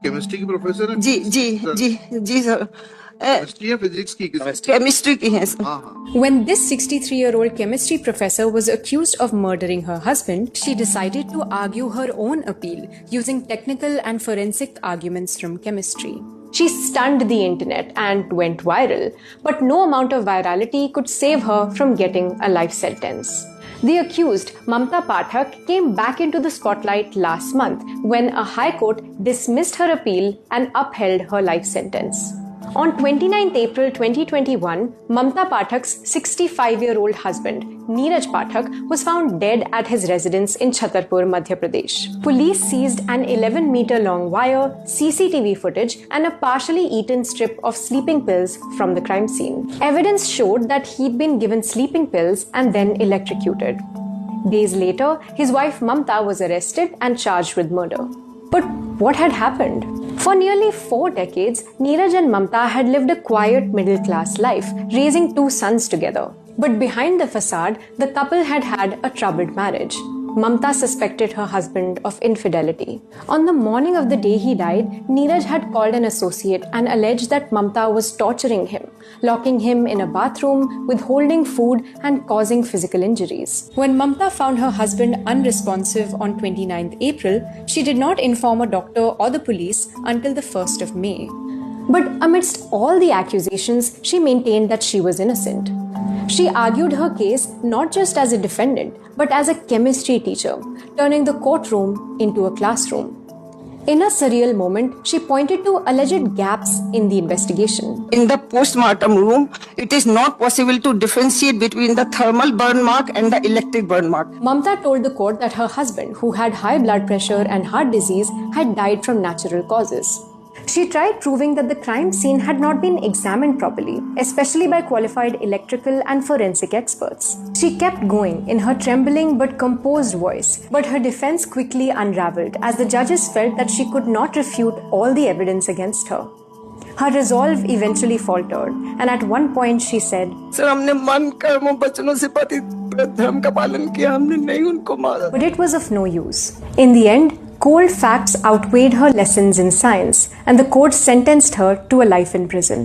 Chemistry की professor है? जी जी जी जी sir. Chemistry या फिजिक्स की? केमिस्ट्री की है sir. When this 63-year-old chemistry professor was accused of murdering her husband, she decided to argue her own appeal using technical and forensic arguments from chemistry. She stunned the internet and went viral, but no amount of virality could save her from getting a life sentence. The accused, Mamta Pathak, came back into the spotlight last month when a high court dismissed her appeal and upheld her life sentence. On 29th April 2021, Mamta Pathak's 65-year-old husband, Neeraj Pathak, was found dead at his residence in Chhatarpur, Madhya Pradesh. Police seized an 11-meter-long wire, CCTV footage, and a partially eaten strip of sleeping pills from the crime scene. Evidence showed that he'd been given sleeping pills and then electrocuted. Days later, his wife Mamta was arrested and charged with murder. But what had happened? For nearly 4 decades, Neeraj and Mamta had lived a quiet middle-class life, raising 2 sons together. But behind the facade, the couple had had a troubled marriage. Mamta suspected her husband of infidelity. On the morning of the day he died, Neeraj had called an associate and alleged that Mamta was torturing him, locking him in a bathroom, withholding food, and causing physical injuries. When Mamta found her husband unresponsive on 29th April, she did not inform a doctor or the police until the 1st of May. But amidst all the accusations, she maintained that she was innocent. She argued her case not just as a defendant, but as a chemistry teacher, turning the courtroom into a classroom. In a surreal moment, she pointed to alleged gaps in the investigation. In the post-mortem room, it is not possible to differentiate between the thermal burn mark and the electric burn mark. Mamta told the court that her husband, who had high blood pressure and heart disease, had died from natural causes. She tried proving that the crime scene had not been examined properly, especially by qualified electrical and forensic experts. She kept going in her trembling but composed voice, but her defense quickly unraveled as the judges felt that she could not refute all the evidence against her. Her resolve eventually faltered, and at one point she said, sir हमने मन कर्मों वचनों से पति धर्म का पालन किया, हमने नहीं उनको मारा. but it was of no use. In the end, cold facts outweighed her lessons in science, and the court sentenced her to a life in prison.